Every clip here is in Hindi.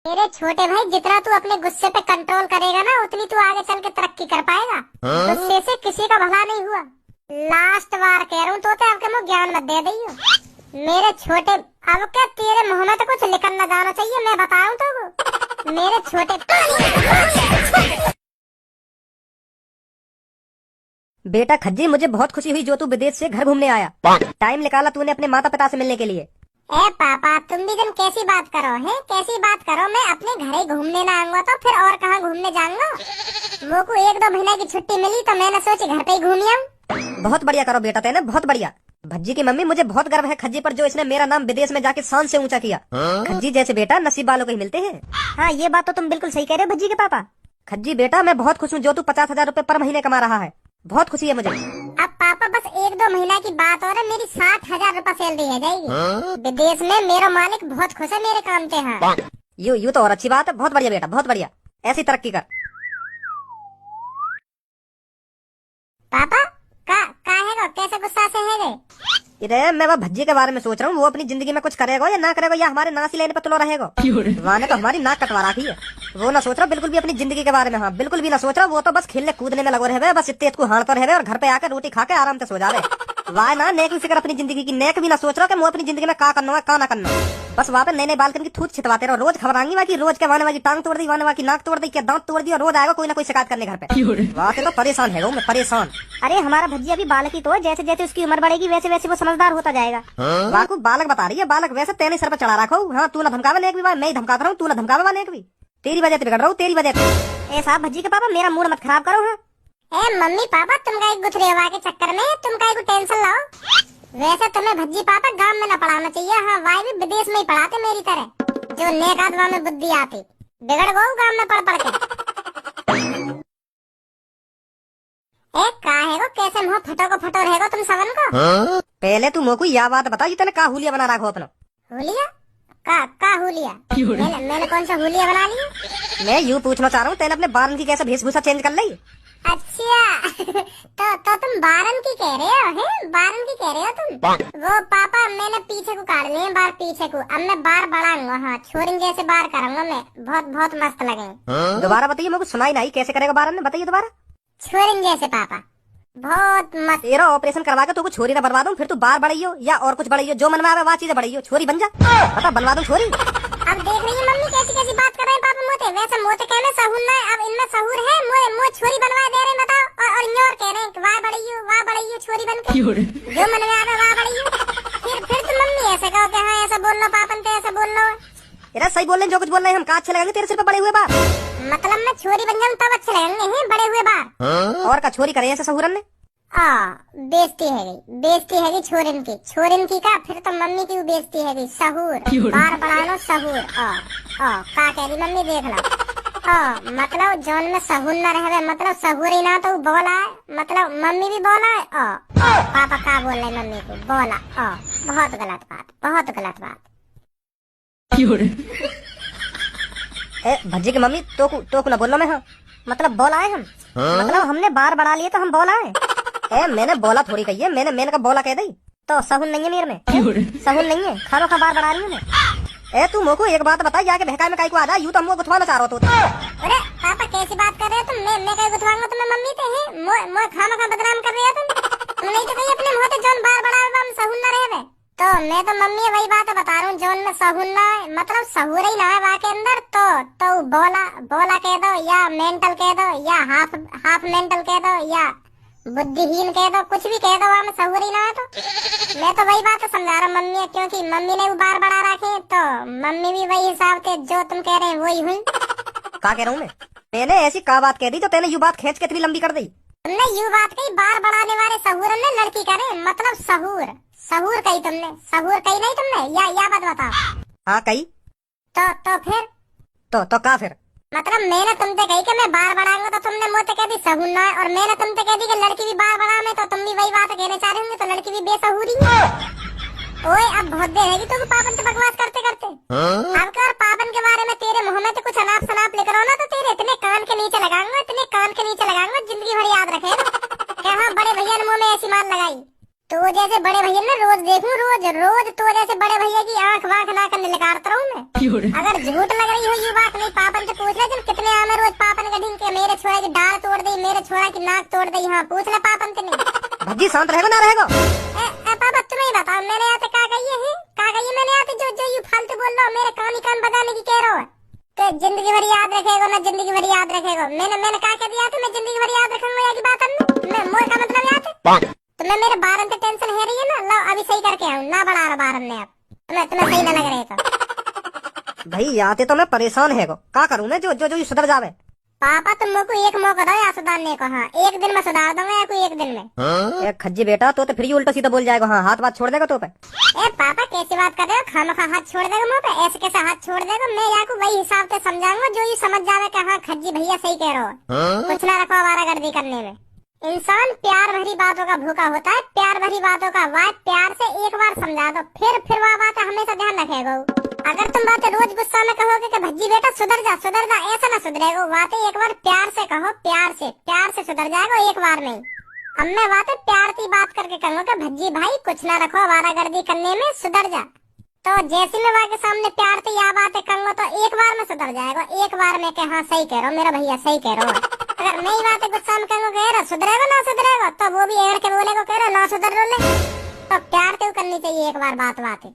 मेरे छोटे भाई, जितना तू अपने गुस्से पे कंट्रोल करेगा ना, उतनी तू आगे चल के तरक्की कर पाएगा। गुस्से से किसी का भला नहीं हुआ। लास्ट बार कह रहा हूँ, तो आपके मुँह ज्ञान मत दे दी मेरे छोटे। अब क्या तेरे मुँह में तो कुछ लिखन न जाना चाहिए, मैं बताऊँ तो मेरे छोटे। बेटा खज्जी, मुझे बहुत खुशी हुई जो तू विदेश से घर घूमने आया। टाइम निकाला तूने अपने माता पिता से मिलने के लिए। ए पापा, तुम भी तुम कैसी बात करो है, कैसी बात करो। मैं अपने घर ही घूमने ना आऊंगा तो फिर और कहाँ घूमने जाऊंगा। वो को 1-2 महीने की छुट्टी मिली तो मैंने सोची घर पे ही घूम आऊं। बहुत बढ़िया करो बेटा तेने, बहुत बढ़िया। भज्जी की मम्मी, मुझे बहुत गर्व है खज्जी पर जो इसने मेरा नाम विदेश में जाके शान से ऊंचा किया। खज्जी जैसे बेटा नसीब वालों को ही मिलते हैं। हाँ, ये बात तो तुम बिल्कुल सही कह रहे हो भज्जी के पापा। खज्जी बेटा, मैं बहुत खुश हूँ जो तू 50,000 रूपए पर महीने कमा रहा है। बहुत खुशी है मुझे। अब पापा बस 1-2 महीना की बात और है, मेरी 60,000 रूपए सैलरी है जाएगी। विदेश में मेरा मालिक बहुत खुश है मेरे काम से। हाँ, यू तो और अच्छी बात है। बहुत बढ़िया बेटा, बहुत बढ़िया। ऐसी तरक्की कर। पापा का है, कैसे गुस्सा से है? इधर मैं वो भज्जी के बारे में सोच रहा हूँ, वो अपनी जिंदगी में कुछ करेगा या ना करेगा, या हमारे नासी लेने पर तुला रहेगा। वहाँ तो हमारी नाक कटवा रखी है। वो ना सोच रहा बिल्कुल भी अपनी जिंदगी के बारे में। हाँ, बिल्कुल भी ना सोच रहा। वो तो बस खेलने कूदने में लगो रहे, बस इतने को हारता रहे और घर पे आकर रोटी खा के आराम से सो जा रहे। वाह ना, नेक भी फिक्र अपनी जिंदगी की। नेक भी ना सोच रहा कि मैं अपनी जिंदगी में का करना है का ना करना। बस वहाँ पे नए बालकन की थूत छिटवाते रहो। रोज खबर आएंगी बाकी रोज के वाने वाली टांग तोड़ दी, वाने वाली नाक तोड़ दी, क्या दांत तोड़ दिया। रोज आएगा कोई ना कोई शिकायत करने घर पे। वहाँ से तो परेशान है मैं परेशान। अरे हमारा भज्जी अभी बालक ही तो है, जैसे जैसे उसकी उम्र बढ़ेगी वैसे वैसे वो समझदार होता जाएगा। वहाँ को बालक बता रही है। बालक वैसे तेने सर पर चढ़ा रखो। हाँ, तू ना धमकावे लेक भी, मैं ही धमकाता रहा हूँ। तू ना धमकावे वाले भी। तेरी वजह से बिगड़ रहा हूँ, तेरी वजह से। साहब भज्जी के पापा, मेरा मूड मत खराब करो। हाँ, मम्मी पापा, तुम का गुथरे हवा के चक्कर में तुम का टेंशन लाओ। वैसे तुम्हें भज्जी पापा गांव में न पढ़ाना चाहिए। हाँ, वाई भी विदेश में ही पढ़ाते मेरी तरह, जो नेक आदमा में बुद्धि आती। बिगड़ गो गांव में पढ़ के। काहे को कैसे मुँह फटो रहेगा तुम सबन को। पहले तू मोको यह बात बता, ये तेने का हुलिया बना रखो अपना। हुलिया का हुलिया? मैंने कौन सा हुलिया बना लिया? मैं यूँ पूछना चाह रहा हूँ, तेने अपने बारन की कैसे वेशभूषा चेंज कर ली? अच्छा तो तुम बारन की कह रहे हो? हैं, बारन की कह रहे हो तुम? वो पापा मैंने पीछे को काट लिए बार, पीछे को। अब मैं बार बढ़ाऊंगा। हाँ, छोरिन जैसे बार करूंगा मैं। बहुत बहुत मस्त लगे। दोबारा बताइए, मेरे को सुनाई नहीं। कैसे करेगा बारन ने, बताइए दोबारा। छोरिन जैसे पापा, बहुत मस्त। तेरा ऑपरेशन करवा के तो छोरी ना बनवा दूं, फिर तू बार बढ़ाइयो या और कुछ बढ़ाइयो, जो मनवा वह चीजें बढ़ाइयो। छोरी बन जा, बता बनवा दूं छोरी। अब देख रही है मम्मी कैसी कैसी बात कर रहे हैं पापा मोते। वैसे मोते कहने सहूर ना है, अब इनमें सहूर है। मोए छोरी बनवा दे रहे हैं, बताओ। और न्योर कह रहे हैं वाह बढ़ाइयो छोरी बन के, जो मनवा वाह बढ़ाइयो। फिर तुम मम्मी ऐसे कहो कि हाँ ऐसा बोल लो पापन, तो ऐसा बोल लो। तेरा सही बोल रहे, जो कुछ बोल रहे हैं हम। का अच्छे लगेंगे तेरे सिर पे बड़े हुए बार? मतलब मैं छोरी बन जाऊँ तब अच्छे लगेंगे हैं बड़े हुए बार। और का छोरी करे ऐसे सहूरन ने? बेइज्जती है छोरिन की का। फिर तो मम्मी की भी बेइज्जती है। सहूर बार बढ़ानो सहूर। का कह रही मम्मी, देख लो। मतलब जौन में सहूर न रहे, मतलब सहूर ही ना तो बोला है। मतलब मम्मी भी बोला है। पापा का बोल रहे मम्मी को बोला। बहुत गलत बात, बहुत गलत बात। भज्जी की मम्मी, तो ना बोलो मैं। हाँ, मतलब बोला है हम। मतलब हमने बार बढ़ा लिए तो हम बोला है। मैंने बोला थोड़ी कही है, मैंने का बोला कह दी। तो सहून नहीं है मेरे में, सहून नहीं है। खानो का बार बढ़ा रही हूँ मैं। तू मोको एक बात बता, जाके बहका में काई को आ रहा? यूं तो हम गुथवाना चाह रहा तो। अरे पापा कैसी बात कर रहे हो तुम? मैं कहीं गुथवाऊंगा तुम्हें? मम्मी तो है मोए खानो का बदनाम कर रहे हो तुम नहीं तो कहीं अपने मुंह से जौन बार बढ़ा हम सहून न रहे। तो मैं तो मम्मी वही बात बता रहा हूँ, जौन में सहून ना है, मतलब सहूर ही ना है वहाँ के अंदर। तो बोला कह दो, या मेंटल कह दो, या हाफ मेंटल कह दो, या बुद्धिहीन कह दो, कुछ भी कह दो। वहाँ में सहूर ही ना है। तो मैं तो वही बात समझा रहा हूँ मम्मी, क्योंकि मम्मी ने वो बार बढ़ा रखे, तो मम्मी भी वही हिसाब से जो तुम कह रहे हैं वही हुई। का कह रहा हूँ मैंने ऐसी का बात कह दी जो तेने यू बात खींच के इतनी लंबी कर दी? तुमने यू बात कही, बार बढ़ाने वाले सहूर ने लड़की करे, मतलब सहूर कही तुमने, सहूर कही नहीं तुमने? या बात बताओ। हाँ कही। तो फिर तो का फिर? मतलब मैंने तुमसे कही कि मैं बार बढ़ाऊंगा, तो तुमने मुझसे कह दी सहूर ना है। और मैंने तुमसे कह दी कि लड़की भी बार बढ़ा में, तो तुम भी वही बात कहने चाह रहे होंगे, तो लड़की भी बेसहूरी है। ओए अब बहुत देर है तुम पापन से बकवास करते अब कर पापन के बारे में तेरे मुंह में तो कुछ अनाप शनाप लिख रहा हो ना, तो तेरे इतने कान के नीचे लगाऊंगा, जिंदगी भर याद रखे। क्या हाँ, बड़े भैया ने मुंह में ऐसी मार लगाई। तो जैसे बड़े भैया ना रोज देखूं, रोज रोज तो जैसे बड़े भैया की आंख वाख ना करने लगाता रहूं मैं। अगर झूठ लग रही हो ये बात, नहीं पापन से पूछ ले, जब कितने आमे रोज पापन का ढींग के मेरे छोरा की डाल तोड़ दी, मेरे छोरा की नाक तोड़ दी। हाँ पूछ ले पापन से। नहीं भज्जी शांत रहेगा ना रहेगा? पापा तुम्हें ही बताओ, मैंने यहाँ का कही है, का कही मैंने यहाँ जो जो यू फालतू बोल रहा हो, मेरे कान ही कान बजाने की कह रहा हो कि जिंदगी भर याद रखेगा ना, जिंदगी भर याद रखेगा। मैंने क्या कह दिया था, मैं जिंदगी भर याद रखूंगा की बात हमने, मैं मोर का मतलब याद है। तुम्हें मेरे बारन से टेंशन है रही है ना, लो अभी सही करके आऊँ ना, बढ़ा रहा बारन ने अब तुम्हें सही न लग रहे तो। भाई आते तो मैं परेशान है को, क्या करूँ मैं जो जो जो सुधर जावे। पापा तुम मेरे को एक मौका दो या सुधारने को। हाँ एक दिन में सुधार दूंगा या कोई एक दिन में। खज्जी बेटा तो फिर ही उल्टा सीधा बोल जाएगा। हाँ हाथ बात छोड़ देगा तो पे। पापा कैसी बात कर रहे हो, खामखा हाथ छोड़ देगा मुंह पे, ऐसे कैसे हाथ छोड़ देगा। मैं यहाँ को वही हिसाब से समझाऊंगा जो ये समझ जावे कि हाँ खज्जी भैया सही कह रहे हो। कुछ ना रखो आवारागर्दी करने में। इंसान प्यार भरी बातों का भूखा होता है, प्यार भरी बातों का वाह प्यार से एक बार समझा दो, फिर वह बात हमेशा ध्यान रखेगा। अगर तुम बातें रोज गुस्सा में कहोगे कि भज्जी बेटा सुधर जा, ऐसा ना सुधरेगा। बातें एक बार प्यार से कहो, प्यार से सुधर जाएगा एक बार में। अब मैं बातें प्यार की बात करके कहूँगा कि भज्जी भाई कुछ ना रखो आवारागर्दी करने में, सुधर जा। तो जैसे मैं वहाँ के सामने प्यार से यह बातें कहूँगा तो एक बार में सुधर जाएगा, एक बार में कि हाँ सही कह रहा हो मेरा भैया, सही कह रहा हो। अगर मैं बातें गुस्सा में कहूँगा कह रहा सुधरेगा ना सुधरेगा, तो वो भी एड़ के बोलेगा कह रहा ना सुधर लो। तो प्यार से करनी चाहिए एक बार बात।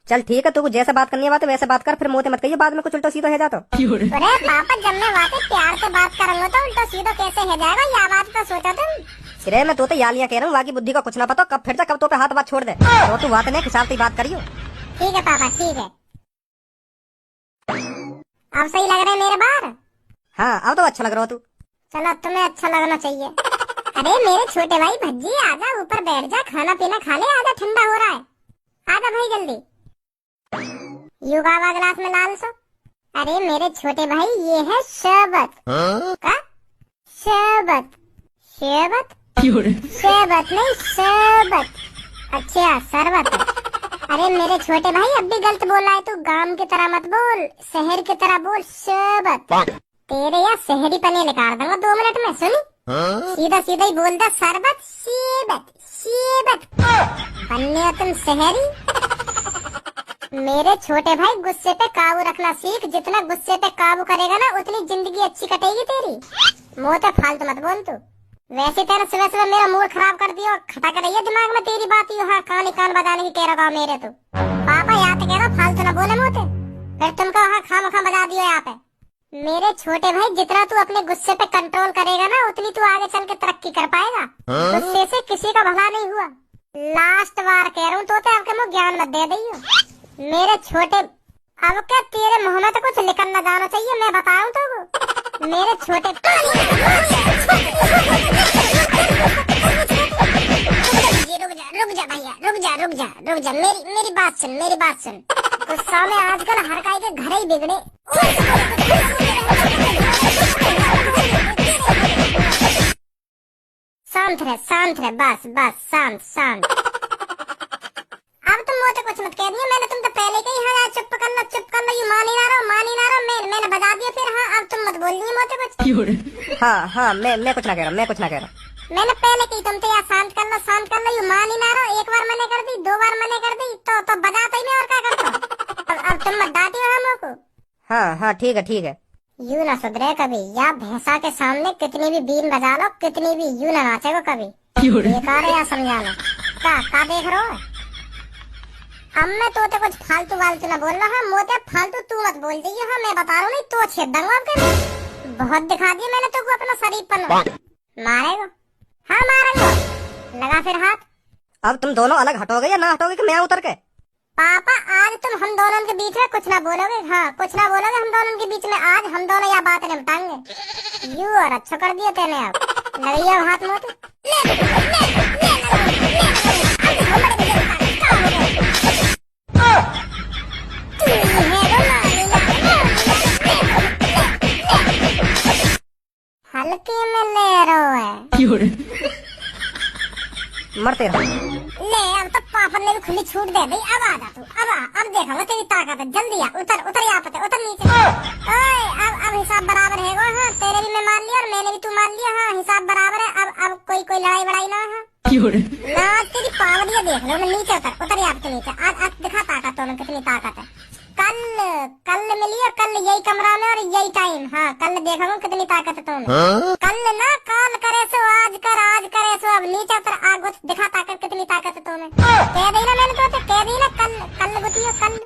चल ठीक है, तू जैसे बात करनी है बात वैसे बात कर, फिर मोते मत कहिए बाद में कुछ उल्टा सीधा हो जाता। अरे पापा जब मैं बातें प्यार से बात करूंगा तो उल्टा सीधा कैसे हो जाएगा, यह बात तो सोचा तुम। सिरे मैं तो यालियां कह रहा हूँ, बाकी बुद्धि का कुछ ना पता, कब फिर जा कब तो पे हाथ बात छोड़ दे। तो तू बात नहीं हिसाब से बात करियो। ठीक है पापा ठीक है, अब सही लग रहा है मेरे बार। हाँ अब तो अच्छा लग रहा हो तू। चलो तुम्हें अच्छा लगना चाहिए। अरे मेरे छोटे भाई भज्जी आजा, ऊपर बैठ जा, खाना पीना खा ले, आजा ठंडा हो रहा है, आजा भाई जल्दी। युगावा गिलास में लाल सो। अरे मेरे छोटे भाई ये है शरबत। का शरबत? शरबत शरबत नहीं शरबत। अच्छा शरबत। अरे मेरे छोटे भाई अब भी गलत बोल रहा है तू, गांव की तरह मत बोल, शहर की तरह बोल, शरबत। तेरे या शहरी पने निकाल दूंगा 2 मिनट में, सुनी सीधा सीधा ही बोल दे, शरबत शरबत शरबत। बनने हो तुम शहरी। मेरे छोटे भाई गुस्से पे काबू रखना सीख, जितना गुस्से पे काबू करेगा ना उतनी जिंदगी अच्छी कटेगी तेरी। मुँह तो फालतू मत बोल तू। वैसे तेरा सुबह सुबह मेरा मूड खराब कर दिया, खटक रही है दिमाग में तेरी बात ही। हाँ कान कान बजाने की कह रहा मेरे तो। पापा यहाँ कह रहा फालतू ना बोले मुँह, फिर तुमको हाँ खाम बजा दियो यहाँ पे। मेरे छोटे भाई जितना तू अपने गुस्से पे कंट्रोल करेगा ना उतनी तू आगे चल के तरक्की कर पाएगा। गुस्से से किसी का भला नहीं हुआ। लास्ट बार कह रहा हूँ तो आपके मुँह ज्ञान मत दे दियो मेरे छोटे। अब क्या तेरे मुँह में तो कुछ निकल न जाना चाहिए, मैं बताऊं तो मेरे छोटे। रुक जा मेरी बात सुन। गुस्सा में आजकल हर काई के घर ही बिगड़े। शांत रहे बस शांत। अब तुम मुझे कुछ मत कह दिया, मैंने तुम तो पहले कही हाँ चुप करना यू मान ही ना रहा। मैंने बता दिया फिर। हाँ अब तुम मत बोल रही मुझे कुछ। हाँ मैं कुछ ना कह रहा। मैंने पहले कही तुम तो यार शांत करना यू मान ही ना रहा। एक बार मैंने कर दी, 2 बार मैंने कर दी तो बजाता ही मैं, और क्या करता। अब तुम मत डांटियो हमको। हाँ ठीक है। यू ना सुधरे कभी, या भैंसा के सामने कितनी भी बीन बजा लो, कितनी भी यू ना नाचेगो कभी। बेकार है या समझाना का देख रहे हो। अब मैं तो कुछ फालतू ना बोल रहा। मोते फालतू तू मत बोल दी। हाँ मैं बता रहा हूँ, नहीं तो छेद दूंगा आपके। बहुत दिखा दिया मैंने तो अपना शरीफ मारेगा। हाँ मारेगा, लगा फिर हाथ। अब तुम दोनों अलग हटोगे या ना हटोगे कि मैं उतर के? पापा आज तुम हम दोनों के बीच में कुछ ना बोलोगे। हाँ कुछ ना बोलोगे हम दोनों के बीच में। आज हम दोनों यह बात निपटाएंगे। यू और अच्छा कर दिया तेने। अब लगिए हाथ मोते। हल्के में ले रहा है मरते रहो। ले अब तो पापा ने भी खुली छूट दे दी। अब आ जा तू, अब देखा तेरी ताकत है। जल्दी आ, उतर यहाँ पे, उतर नीचे। ओए अब हिसाब बराबर है। हाँ तेरे भी मैं मान लिया और मैंने भी तू मान लिया। हाँ हिसाब बराबर है। अब कोई लड़ाई बड़ाई ना है। ना तेरी पावड़िया देख लो, मैं नीचे उतर आपके नीचे। आज दिखा ताकत तो मैं कितनी ताकत है। कल मिली और कल यही कमरा में और यही टाइम। हाँ कल देखा कितनी ताकत है तुम्हें। कल ना कॉल करे सो आज करे सो अब नीचे उतर, आग दिखा ताकत कितनी ताकत है तुम्हें। कह दी ना मैंने तो, कह दी ना कल गुतियो कल।